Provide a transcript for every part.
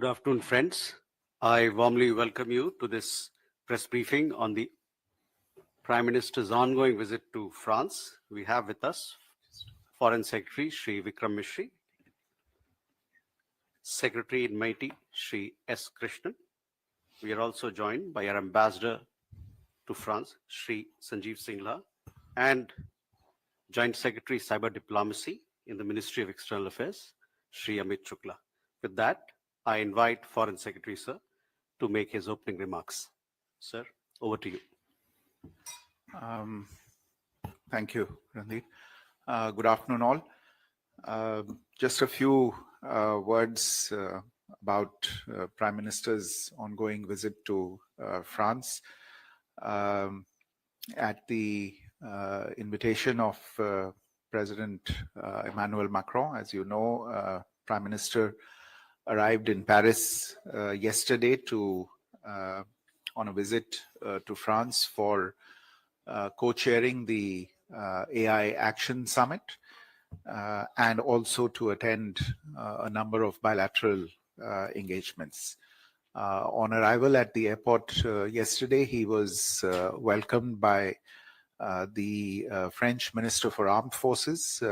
Good afternoon, friends. I warmly welcome you to this press briefing on the Prime Minister's ongoing visit to France. We have with us Foreign Secretary Shri Vikram Mishri, Secretary in MEA Shri S. Krishnan. We are also joined by our Ambassador to France, Shri Sanjeev Singla, and Joint Secretary Cyber Diplomacy in the Ministry of External Affairs, Shri Amit Shukla. With that, I invite Foreign Secretary, sir, to make his opening remarks. Sir, over to you. Thank you, Randeep. Good afternoon, all. Just a few words about Prime Minister's ongoing visit to France. At the invitation of President Emmanuel Macron, as you know, Prime Minister arrived in Paris yesterday on a visit to France for co-chairing the AI Action Summit and also to attend a number of bilateral engagements. On arrival at the airport yesterday, he was welcomed by the French Minister for Armed Forces,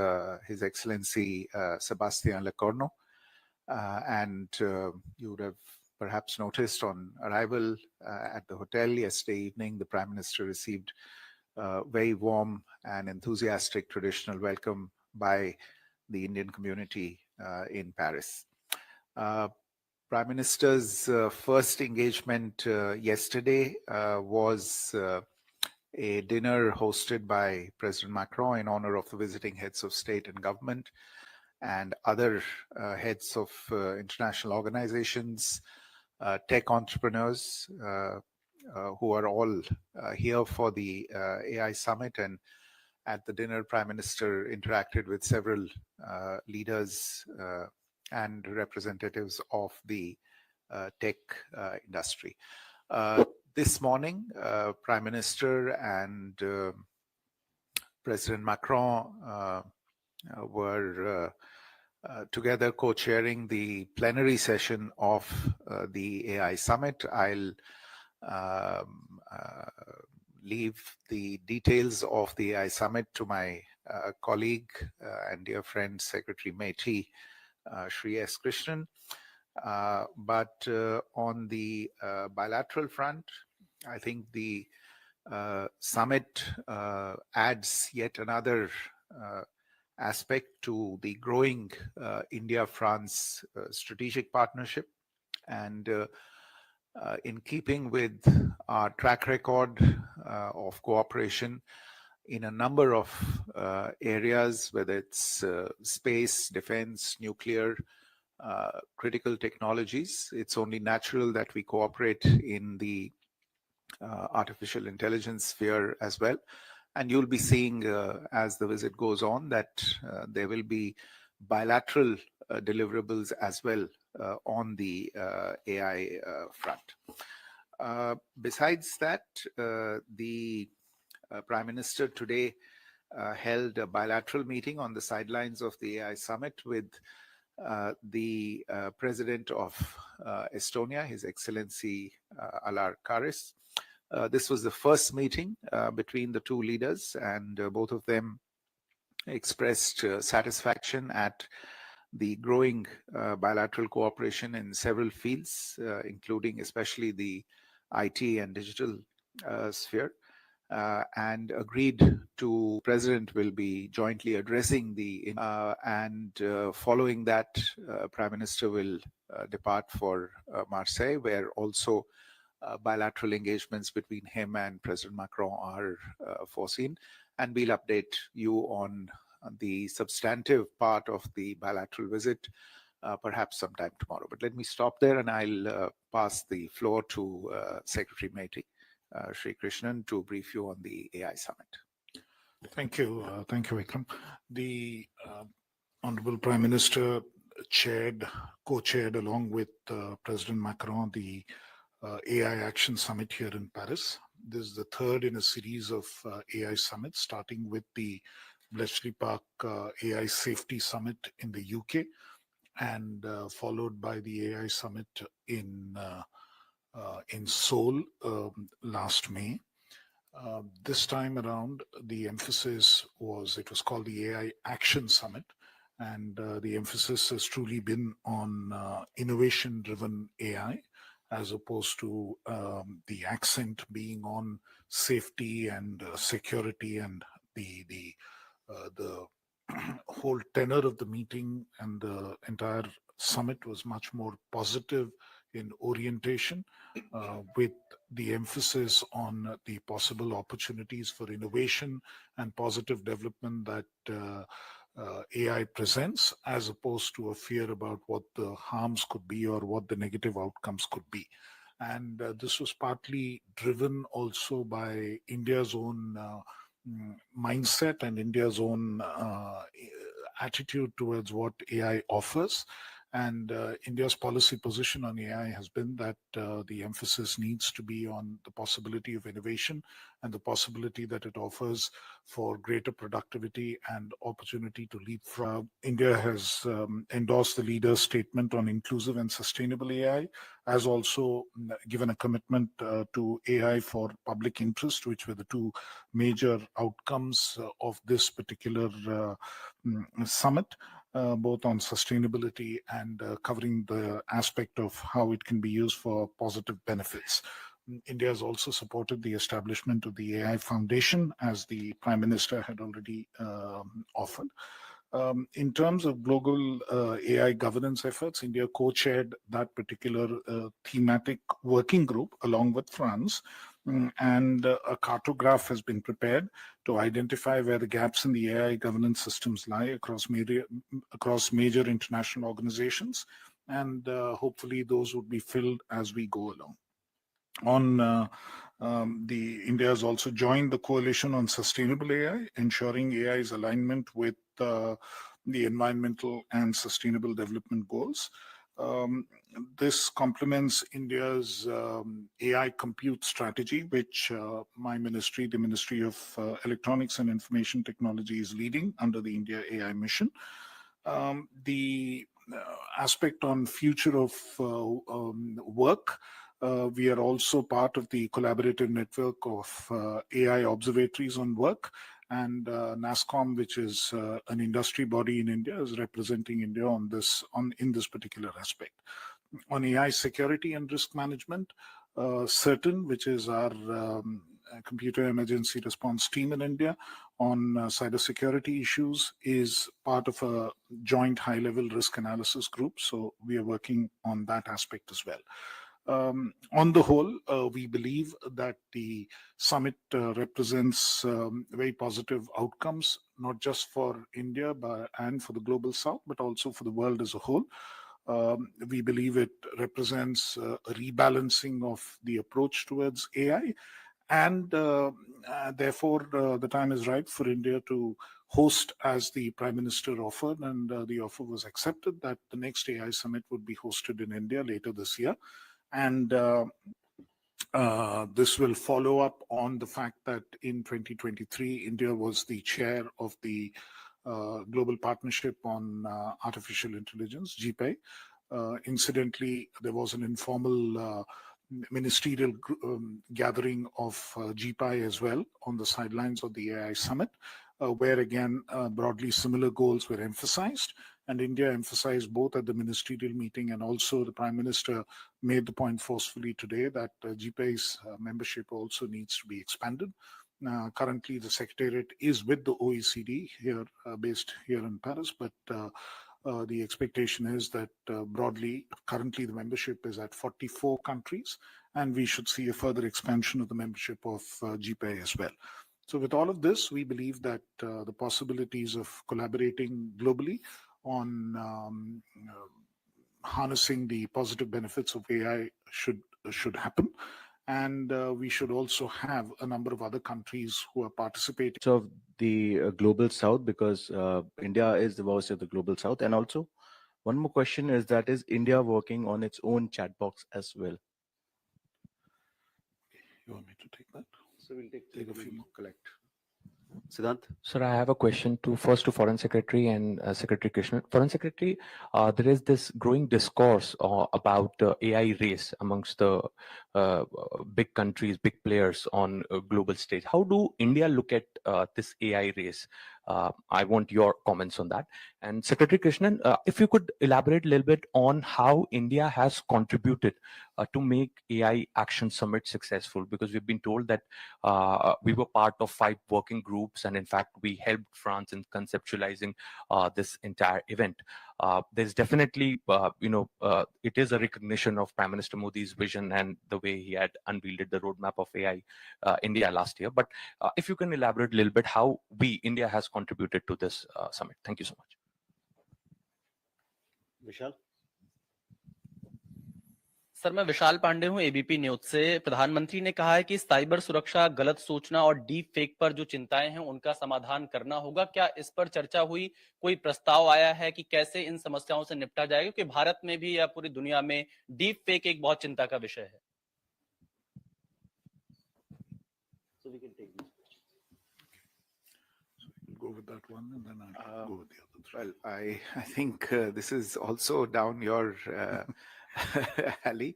His Excellency Sébastien Lecornu. And you would have perhaps noticed on arrival at the hotel yesterday evening, the Prime Minister received a very warm and enthusiastic traditional welcome by the Indian community in Paris. Prime Minister's first engagement yesterday was a dinner hosted by President Macron in honor of the visiting heads of state and government and other heads of international organizations, tech entrepreneurs who are all here for the AI Summit. And at the dinner, Prime Minister interacted with several leaders and representatives of the tech industry. This morning, Prime Minister and President Macron were together co-chairing the plenary session of the AI Summit. I'll leave the details of the AI Summit to my colleague and dear friend, Secretary MEA, Shri S. Krishnan. But on the bilateral front, I think the summit adds yet another aspect to the growing India-France strategic partnership. And in keeping with our track record of cooperation in a number of areas, whether it's space, defense, nuclear, critical technologies, it's only natural that we cooperate in the artificial intelligence sphere as well. And you'll be seeing as the visit goes on that there will be bilateral deliverables as well on the AI front. Besides that, the Prime Minister today held a bilateral meeting on the sidelines of the AI Summit with the President of Estonia, His Excellency Alar Karis. This was the first meeting between the two leaders, and both of them expressed satisfaction at the growing bilateral cooperation in several fields, including especially the IT and digital sphere, and agreed to President will be jointly addressing the and following that, Prime Minister will depart for Marseille, where also bilateral engagements between him and President Macron are foreseen. And we'll update you on the substantive part of the bilateral visit, perhaps sometime tomorrow. But let me stop there, and I'll pass the floor to Secretary MEA, Shri Krishnan, to brief you on the AI Summit. Thank you, Vikram. The Honorable Prime Minister co-chaired along with President Macron the AI Action Summit here in Paris. This is the third in a series of AI summits, starting with the Bletchley Park AI Safety Summit in the UK, and followed by the AI summit in Seoul last May. This time around, the emphasis was, it was called the AI Action Summit, and the emphasis has truly been on innovation-driven AI, as opposed to the accent being on safety and security, and the whole tenor of the meeting and the entire summit was much more positive in orientation, with the emphasis on the possible opportunities for innovation and positive development that AI presents, as opposed to a fear about what the harms could be or what the negative outcomes could be. And this was partly driven also by India's own mindset and India's own attitude towards what AI offers. And India's policy position on AI has been that the emphasis needs to be on the possibility of innovation and the possibility that it offers for greater productivity and opportunity to leapfrog. India has endorsed the leader's statement on inclusive and sustainable AI, has also given a commitment to AI for public interest, which were the two major outcomes of this particular summit. Both on sustainability and covering the aspect of how it can be used for positive benefits. India has also supported the establishment of the AI Foundation, as the Prime Minister had already offered. In terms of global AI governance efforts, India co-chaired that particular thematic working group along with France, and a cartograph has been prepared to identify where the gaps in the AI governance systems lie across major international organizations, and hopefully those would be filled as we go along. The India has also joined the coalition on sustainable AI, ensuring AI's alignment with the environmental and sustainable development goals. This complements India's AI compute strategy, which my ministry, the Ministry of Electronics and Information Technology, is leading under the India AI mission. The aspect on future of work, we are also part of the collaborative network of AI observatories on work, and NASSCOM, which is an industry body in India, is representing India in this particular aspect. On AI security and risk management, CERTAN, which is our computer emergency response team in India on cybersecurity issues, is part of a joint high-level risk analysis group. So we are working on that aspect as well. On the whole, we believe that the summit represents very positive outcomes, not just for India and for the global south, but also for the world as a whole. We believe it represents a rebalancing of the approach towards AI, and therefore the time is right for India to host, as the Prime Minister offered, and the offer was accepted, that the next AI summit would be hosted in India later this year. And this will follow up on the fact that in 2023, India was the chair of the Global Partnership on Artificial Intelligence, GPAI. Incidentally, there was an informal ministerial gathering of GPAI as well on the sidelines of the AI summit, where again broadly similar goals were emphasized, and India emphasized both at the ministerial meeting, and also the Prime Minister made the point forcefully today that GPAI's membership also needs to be expanded. Currently, the Secretariat is with the OECD here, based here in Paris, but the expectation is that broadly, currently the membership is at 44 countries, and we should see a further expansion of the membership of GPAI as well. So with all of this, we believe that the possibilities of collaborating globally on harnessing the positive benefits of AI should happen. And we should also have a number of other countries who are participating. Of the global south, because India is the voice of the global south. And also one more question is that, is India working on its own chat box as well? You want me to take that? So we'll take a few more. collect. Siddhant? Sir, I have a question to first to Foreign Secretary and Secretary Krishnan. Foreign Secretary, there is this growing discourse about AI race amongst the big countries, big players on global stage. How do India look at this AI race? I want your comments on that. And Secretary Krishnan, if you could elaborate a little bit on how India has contributed to make AI Action Summit successful, because we've been told that we were part of 5 working groups, and in fact, we helped France in conceptualizing this entire event. There's definitely, it is a recognition of Prime Minister Modi's vision and the way he had unveiled the roadmap of AI India last year. But if you can elaborate a little bit how India has contributed to this summit. Thank you so much. Vishal? Sir, मैं विशाल पांडे हूं ABP news से। प्रधानमंत्री ने कहा है कि cyber सुरक्षा, गलत सूचना और डीप फेक पर जो चिंताएं हैं उनका समाधान करना होगा। क्या इस पर चर्चा हुई? कोई प्रस्ताव आया है कि कैसे इन समस्याओं से निपटा जाएगा, क्योंकि भारत में भी या पूरी दुनिया में डीप फेक एक बहुत चिंता का विषय है। So we can take these questions. We'll go with that one, and then I'll go with the other three. Well, I think this is also down your alley,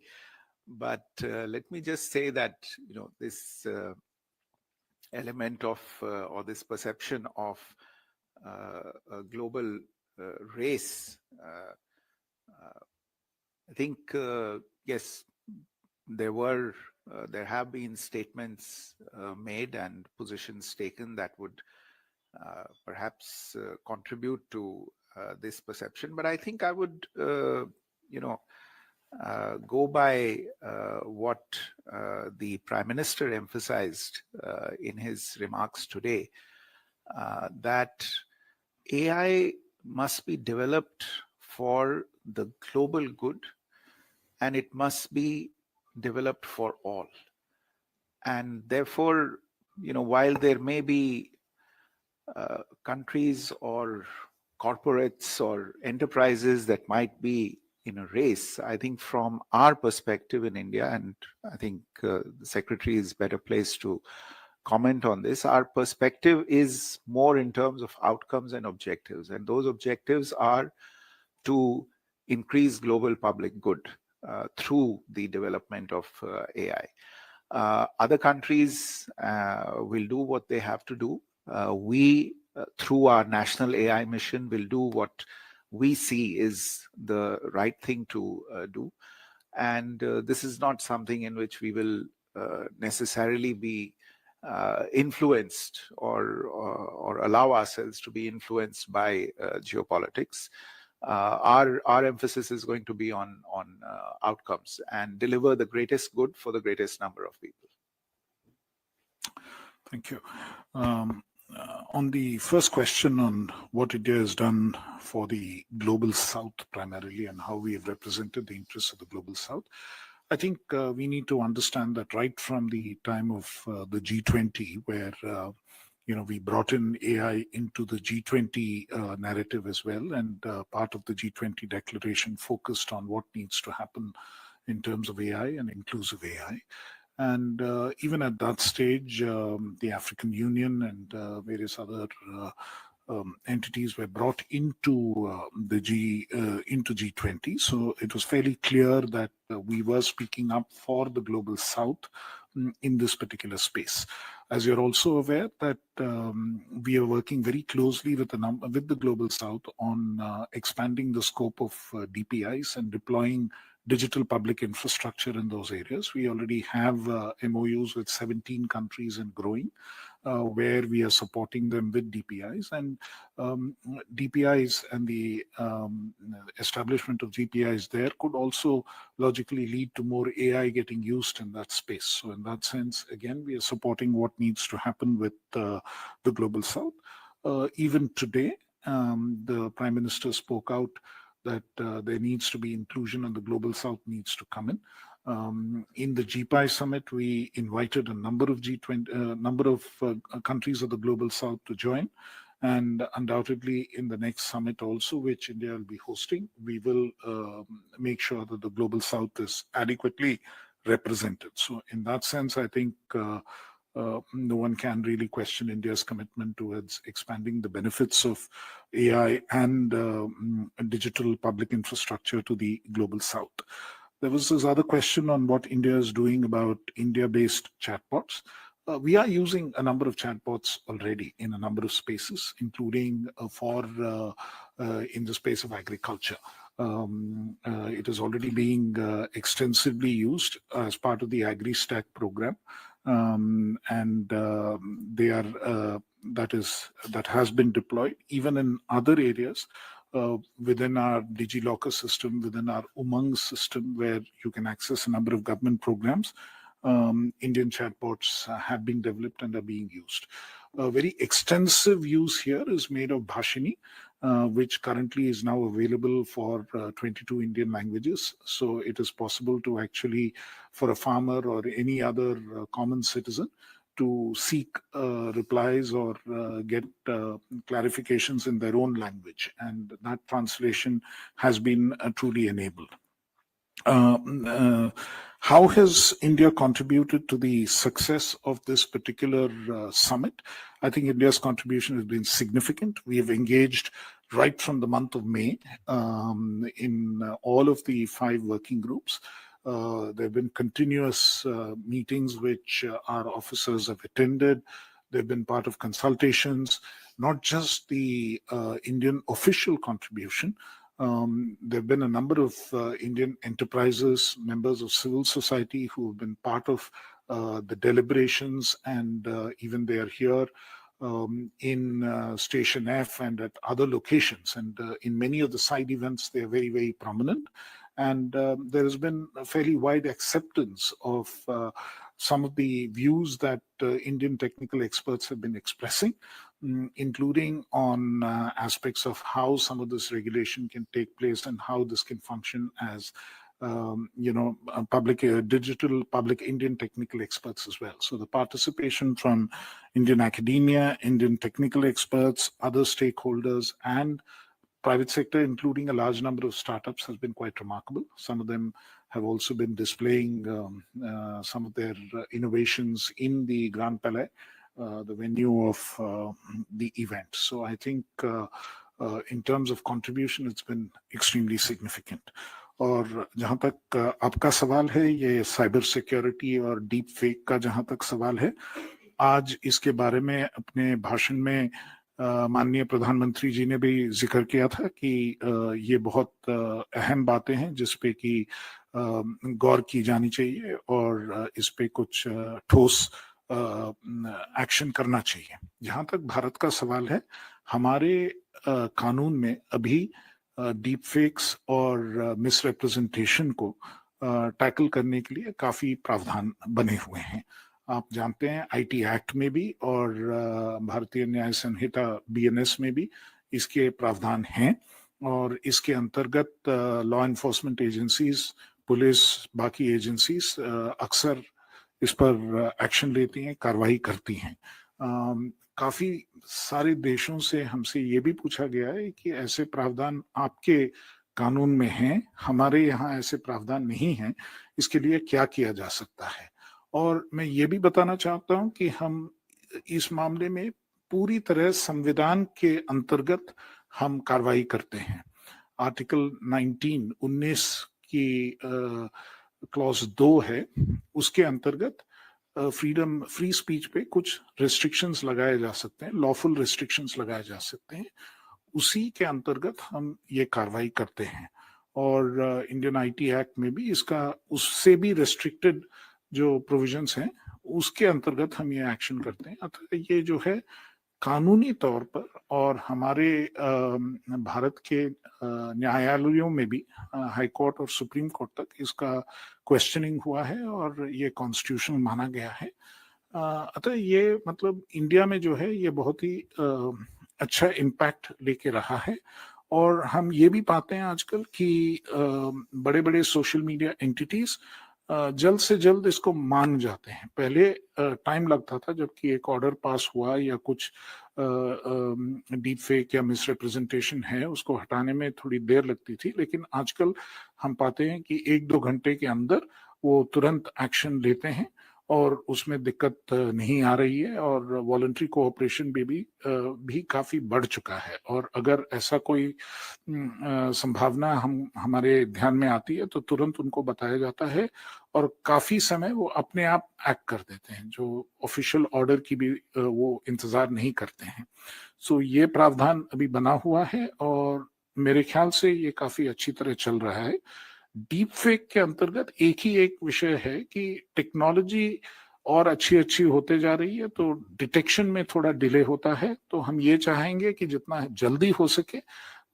but let me just say that this element of or this perception of a global race, I think yes, there have been statements made and positions taken that would perhaps contribute to this perception. But I think I would, go by what the Prime Minister emphasized in his remarks today, that AI must be developed for the global good, and it must be developed for all. And therefore, while there may be countries or corporates or enterprises that might be in a race, I think from our perspective in India, and I think the Secretary is better placed to comment on this, our perspective is more in terms of outcomes and objectives. And those objectives are to increase global public good through the development of AI. Other countries will do what they have to do. We, through our national AI mission, will do what we see is the right thing to do. And this is not something in which we will necessarily be influenced or allow ourselves to be influenced by geopolitics. Our emphasis is going to be on outcomes and deliver the greatest good for the greatest number of people. Thank you. On the first question on what India has done for the Global South primarily and how we have represented the interests of the Global South, I think we need to understand that right from the time of the G20, where we brought in AI into the G20 narrative as well, and part of the G20 declaration focused on what needs to happen in terms of AI and inclusive AI. And even at that stage, the African Union and various other entities were brought into into G20. So it was fairly clear that we were speaking up for the Global South in this particular space. As you're also aware that we are working very closely with the Global South on expanding the scope of DPIs and deploying digital public infrastructure in those areas. We already have MOUs with 17 countries and growing, where we are supporting them with DPIs. And DPIs and the establishment of GPIs there could also logically lead to more AI getting used in that space. So in that sense, again, we are supporting what needs to happen with the Global South. Even today, the Prime Minister spoke out that there needs to be inclusion and the Global South needs to come in. In the GPI summit, we invited a number of countries of the Global South to join. And undoubtedly, in the next summit also, which India will be hosting, we will make sure that the Global South is adequately represented. So in that sense, I think no one can really question India's commitment towards expanding the benefits of AI and digital public infrastructure to the global south. There was this other question on what India is doing about India-based chatbots. We are using a number of chatbots already in a number of spaces, including in the space of agriculture. It is already being extensively used as part of the AgriStack program, and that has been deployed even in other areas within our DigiLocker system, within our Umang system, where you can access a number of government programs. Indian chatbots have been developed and are being used. A very extensive use here is made of Bhashini, which currently is now available for 22 Indian languages. So it is possible to actually, for a farmer or any other common citizen, to seek replies or get clarifications in their own language. And that translation has been truly enabled. How has India contributed to the success of this particular summit? I think India's contribution has been significant. We have engaged right from the month of May in all of the 5 working groups. There have been continuous meetings which our officers have attended. They've been part of consultations, not just the Indian official contribution. There have been a number of Indian enterprises, members of civil society who have been part of the deliberations, and even they are here in Station F and at other locations. And in many of the side events, they are very, very prominent. And there has been a fairly wide acceptance of some of the views that Indian technical experts have been expressing, including on aspects of how some of this regulation can take place and how this can function as digital public Indian technical experts as well. So the participation from Indian academia, Indian technical experts, other stakeholders, and private sector, including a large number of startups, has been quite remarkable. Some of them have also been displaying some of their innovations in the Grand Palais, the venue of the event. So I think in terms of contribution, it's been extremely significant. और जहां तक आपका सवाल है, ये cyber security और deep fake का जहां तक सवाल है, आज इसके बारे में अपने भाषण में माननीय प्रधानमंत्री जी ने भी जिक्र किया था कि ये बहुत अहम बातें हैं जिस पे कि गौर की जानी चाहिए और इस पे कुछ ठोस एक्शन करना चाहिए. जहां तक भारत का सवाल है, हमारे कानून में अभी डीप फेक्स और मिसरिप्रेजेंटेशन को टैकल करने के लिए काफी प्रावधान बने हुए हैं. आप जानते हैं आईटी एक्ट में भी और भारतीय न्याय संहिता बीएनएस में भी इसके प्रावधान हैं और इसके अंतर्गत लॉ एनफोर्समेंट एजेंसीज, पुलिस, बाकी एजेंसीज अक्सर इस पर एक्शन लेती हैं, कार्रवाई करती हैं. काफी सारे देशों से हमसे ये भी पूछा गया है कि ऐसे प्रावधान आपके कानून में हैं, हमारे यहाँ ऐसे प्रावधान नहीं हैं, इसके लिए क्या किया जा सकता है. और मैं ये भी बताना चाहता हूं कि हम इस मामले में पूरी तरह संविधान के अंतर्गत हम कार्रवाई करते हैं. आर्टिकल 19 की क्लॉज 2 है, उसके अंतर्गत फ्री स्पीच पे कुछ रिस्ट्रिक्शंस लगाए जा सकते हैं, लॉफुल रिस्ट्रिक्शंस लगाए जा सकते हैं. उसी के अंतर्गत हम ये कार्रवाई करते हैं और इंडियन आईटी एक्ट में भी इसका उससे भी रेस्ट्रिक्टेड जो प्रोविजंस हैं उसके अंतर्गत हम ये एक्शन करते हैं. अतः ये जो है कानूनी तौर पर और हमारे भारत के न्यायालयों में भी, हाई कोर्ट और सुप्रीम कोर्ट तक इसका क्वेश्चनिंग हुआ है और ये कॉन्स्टिट्यूशनल माना गया है. अतः ये मतलब इंडिया में जो है ये बहुत ही अच्छा इम्पैक्ट लेके रहा है. और हम ये भी पाते हैं आजकल कि बड़े बड़े सोशल मीडिया एंटिटीज जल्द से जल्द इसको मान जाते हैं. पहले टाइम लगता था, जबकि एक ऑर्डर पास हुआ या कुछ डीप फेक या मिसरिप्रेजेंटेशन है उसको हटाने में थोड़ी देर लगती थी, लेकिन आजकल हम पाते हैं कि 1-2 घंटे के अंदर वो तुरंत एक्शन लेते हैं और उसमें दिक्कत नहीं आ रही है और वॉलंटरी कोऑपरेशन भी काफी बढ़ चुका है। और अगर ऐसा कोई संभावना हमारे ध्यान में आती है तो तुरंत उनको बताया जाता है और काफी समय वो अपने आप एक्ट कर देते हैं, जो ऑफिशियल ऑर्डर की भी वो इंतजार नहीं करते हैं। सो ये प्रावधान अभी बना हुआ है और मेरे ख्याल से ये काफी अच्छी तरह चल रहा है। डीप फेक के अंतर्गत एक ही एक विषय है कि टेक्नोलॉजी और अच्छी अच्छी होते जा रही है तो डिटेक्शन में थोड़ा डिले होता है। तो हम ये चाहेंगे कि जितना जल्दी हो सके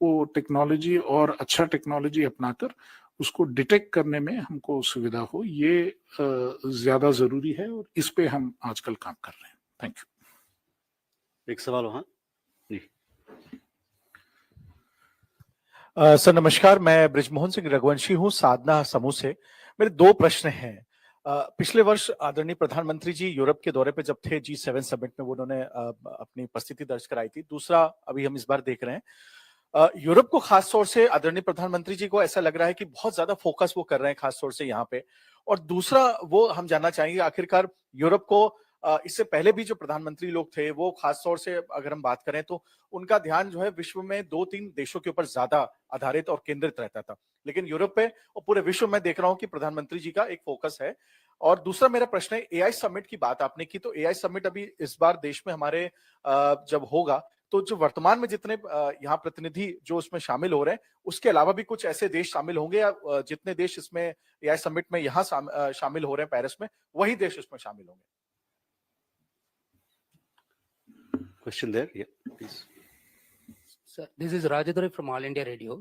वो टेक्नोलॉजी और अच्छा टेक्नोलॉजी अपनाकर उसको डिटेक्ट करने में हमको सुविधा हो, ये ज्यादा जरूरी है और इस पे हम आजकल काम कर रहे हैं। Thank you. एक सवाल वहां जी। सर नमस्कार, मैं ब्रिजमोहन सिंह रघुवंशी हूँ, साधना समूह से। मेरे दो प्रश्न हैं। पिछले वर्ष आदरणीय प्रधानमंत्री जी यूरोप के दौरे पे जब थे G7 समिट में, वो उन्होंने अपनी उपस्थिति दर्ज कराई थी। दूसरा, अभी हम इस बार देख रहे हैं यूरोप को खास तौर से आदरणीय प्रधानमंत्री जी को ऐसा लग रहा है कि बहुत ज्यादा फोकस वो कर रहे हैं खास तौर से यहाँ पे। और दूसरा, वो हम जानना चाहेंगे आखिरकार यूरोप को इससे पहले भी जो प्रधानमंत्री लोग थे वो खास तौर से अगर हम बात करें तो उनका ध्यान जो है विश्व में 2-3 देशों के ऊपर ज्यादा आधारित और केंद्रित रहता था, लेकिन यूरोप पे और पूरे विश्व में देख रहा हूं कि प्रधानमंत्री जी का एक फोकस है। और दूसरा मेरा प्रश्न है, एआई समिट की बात आपने की, तो एआई समिट अभी इस बार देश में हमारे जब होगा तो जो वर्तमान में जितने यहाँ प्रतिनिधि जो उसमें शामिल हो रहे हैं, उसके अलावा भी कुछ ऐसे देश शामिल होंगे या जितने देश इसमें एआई समिट में यहाँ शामिल हो रहे हैं पेरिस में, वही देश इसमें शामिल होंगे? Question there, yeah, please. Sir, this is Rajadhuri from All India Radio.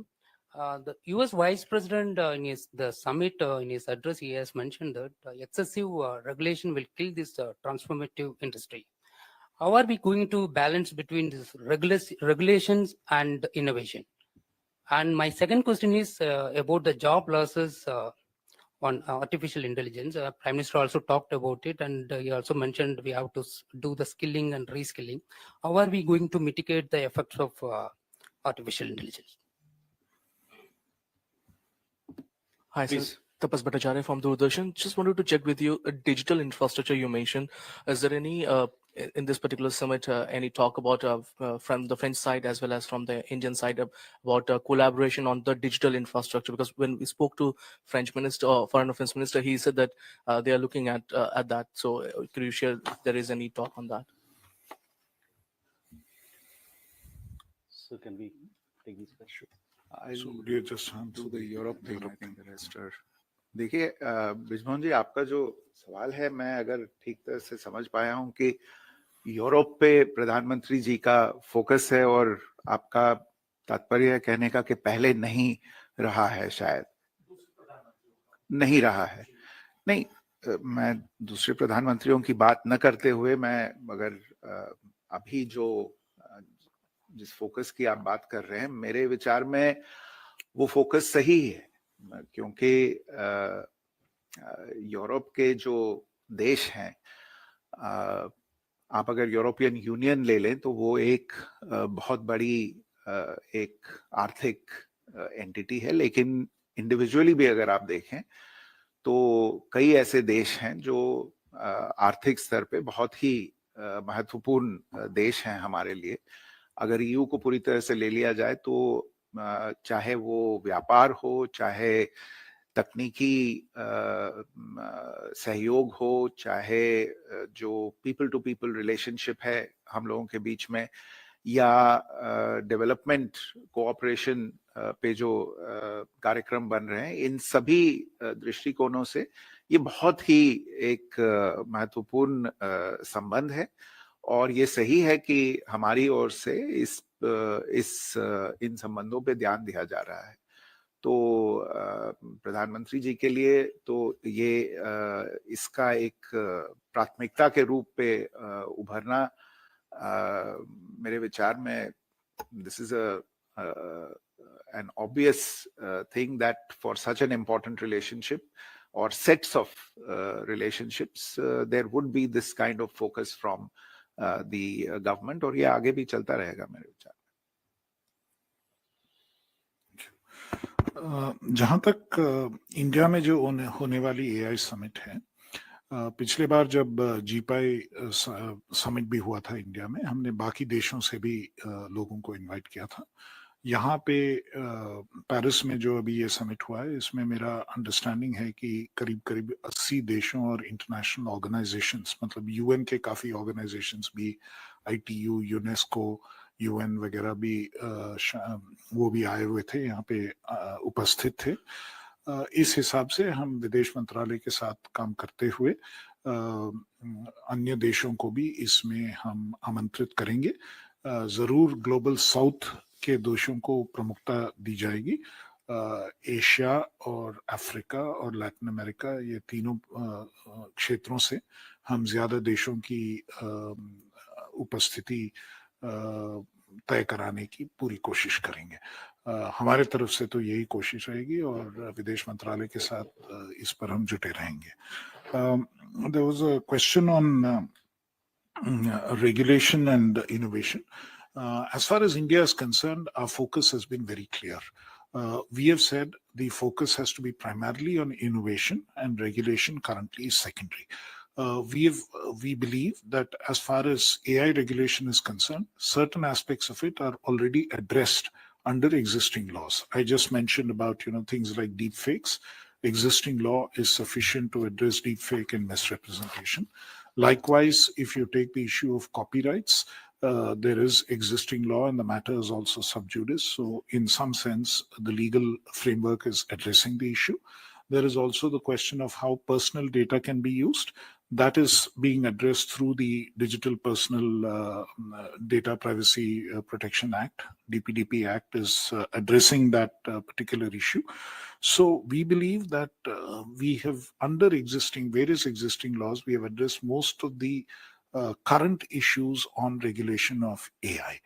The U.S. Vice President in the summit, in his address, he has mentioned that excessive regulation will kill this transformative industry. How are we going to balance between this regulations and innovation? And my second question is about the job losses on artificial intelligence. Prime Minister also talked about it, and he also mentioned we have to do the skilling and reskilling. How are we going to mitigate the effects of artificial intelligence? Hi, sir. Please. Tapas Bhattacharya from Doordarshan. Just wanted to check with you, digital infrastructure you mentioned. Is there any, in this particular summit, any talk about from the French side as well as from the Indian side about collaboration on the digital infrastructure? Because when we spoke to French minister or foreign affairs minister, he said that they are looking at that. So could you share if there is any talk on that? So can we take these questions? So would you just answer to the Europe thing, I think thing? the rest are. देखिए ब्रिजमोहन जी, आपका जो सवाल है, मैं अगर ठीक तरह से समझ पाया हूं कि यूरोप पे प्रधानमंत्री जी का फोकस है और आपका तात्पर्य कहने का कि पहले नहीं रहा है, शायद नहीं रहा है। नहीं, मैं दूसरे प्रधानमंत्रियों की बात न करते हुए मैं अगर अभी जो जिस फोकस की आप बात कर रहे हैं, मेरे विचार में वो फोकस सही है, क्योंकि यूरोप के जो देश हैं, आप अगर यूरोपियन यूनियन ले लें तो वो एक बहुत बड़ी एक आर्थिक एंटिटी है, लेकिन इंडिविजुअली भी अगर आप देखें तो कई ऐसे देश हैं जो आर्थिक स्तर पे बहुत ही महत्वपूर्ण देश हैं हमारे लिए। अगर ईयू को पूरी तरह से ले लिया जाए तो चाहे वो व्यापार हो, चाहे तकनीकी सहयोग हो, चाहे जो पीपल टू पीपल रिलेशनशिप है हम लोगों के बीच में, या डेवलपमेंट कोऑपरेशन पे जो कार्यक्रम बन रहे हैं, इन सभी दृष्टिकोणों से ये बहुत ही एक महत्वपूर्ण संबंध है। और ये सही है कि हमारी ओर से इन संबंधों पे ध्यान दिया जा रहा है। तो प्रधानमंत्री जी के लिए तो ये इसका एक प्राथमिकता के रूप पे उभरना मेरे विचार में this is an obvious thing that for such an important relationship or sets of relationships there would be this kind of focus from the government, और ये आगे भी चलता रहेगा मेरे विचार में। जहां तक इंडिया में जो होने वाली एआई समिट है, पिछले बार जब G5 समिट भी हुआ था इंडिया में, हमने बाकी देशों से भी लोगों को इनवाइट किया था। यहाँ पे पेरिस में जो अभी ये समिट हुआ है, इसमें मेरा अंडरस्टैंडिंग है कि करीब करीब 80 देशों और इंटरनेशनल ऑर्गेनाइजेशंस, मतलब यूएन के काफी ऑर्गेनाइजेशंस भी, ITU, यूनेस्को, UN वगैरह भी वो भी आए हुए थे, यहाँ पे उपस्थित थे। इस हिसाब से हम विदेश मंत्रालय के साथ काम करते हुए अन्य देशों को भी इसमें हम आमंत्रित करेंगे। जरूर ग्लोबल साउथ के देशों को प्रमुखता दी जाएगी। एशिया और अफ्रीका और लैटिन अमेरिका, ये तीनों क्षेत्रों से हम ज्यादा देशों की उपस्थिति तय कराने की पूरी कोशिश करेंगे। हमारे तरफ से तो यही कोशिश रहेगी और विदेश मंत्रालय के साथ इस पर हम जुटे रहेंगे। There was a question on regulation and innovation. As far as India is concerned, our focus has been very clear. We have said the focus has to be primarily on innovation, and regulation currently is secondary. We believe that as far as AI regulation is concerned, certain aspects of it are already addressed under existing laws. I just mentioned about things like deepfakes. Existing law is sufficient to address deepfake and misrepresentation. Likewise, if you take the issue of copyrights, there is existing law and the matter is also sub judice. So in some sense, the legal framework is addressing the issue. There is also the question of how personal data can be used. That is being addressed through the Digital Personal Data Privacy Protection Act. DPDP Act is addressing that particular issue. So we believe that we have, under various existing laws, we have addressed most of the current issues on regulation of AI.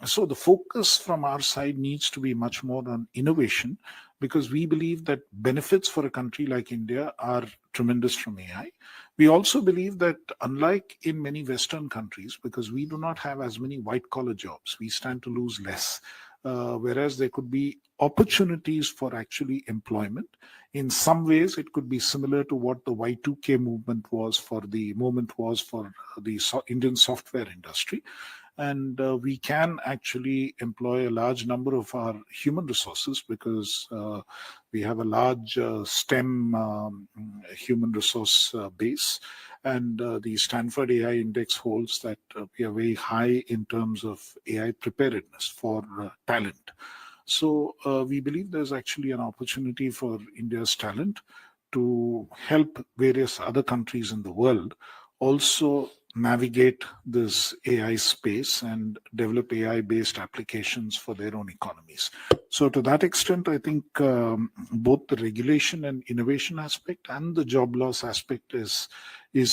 So the focus from our side needs to be much more on innovation, because we believe that benefits for a country like India are tremendous from AI. We also believe that, unlike in many Western countries, because we do not have as many white-collar jobs, we stand to lose less. Whereas there could be opportunities for actually employment. In some ways, it could be similar to what the Y2K movement was for the Indian software industry. And we can actually employ a large number of our human resources, because we have a large STEM human resource base. And the Stanford AI Index holds that we are very high in terms of AI preparedness for talent. So we believe there's actually an opportunity for India's talent to help various other countries in the world also navigate this AI space and develop AI-based applications for their own economies. So to that extent, I think both the regulation and innovation aspect and the job loss aspect is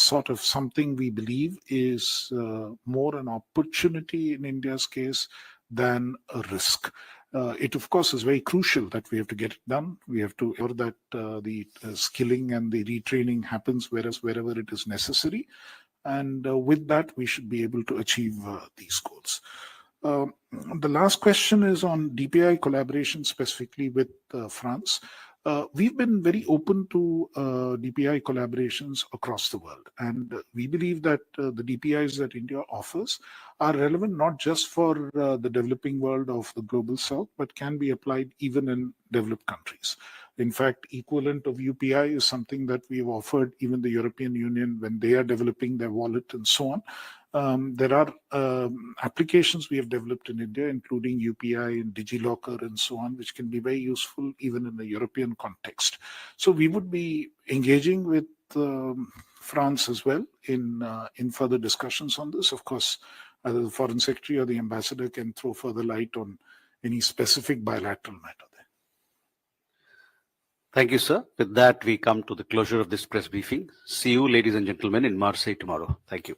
sort of something we believe is more an opportunity in India's case than a risk. It, of course, is very crucial that we have to get it done. We have to ensure that the skilling and the retraining happens wherever it is necessary. And with that, we should be able to achieve these goals. The last question is on DPI collaboration, specifically with France. We've been very open to DPI collaborations across the world. And we believe that the DPIs that India offers are relevant not just for the developing world of the global south, but can be applied even in developed countries. In fact, equivalent of UPI is something that we've offered even the European Union when they are developing their wallet and so on. There are applications we have developed in India, including UPI and DigiLocker and so on, which can be very useful even in the European context. So we would be engaging with France as well in further discussions on this. Of course, either the Foreign Secretary or the Ambassador can throw further light on any specific bilateral matter there. Thank you, sir. With that, we come to the closure of this press briefing. See you, ladies and gentlemen, in Marseille tomorrow. Thank you.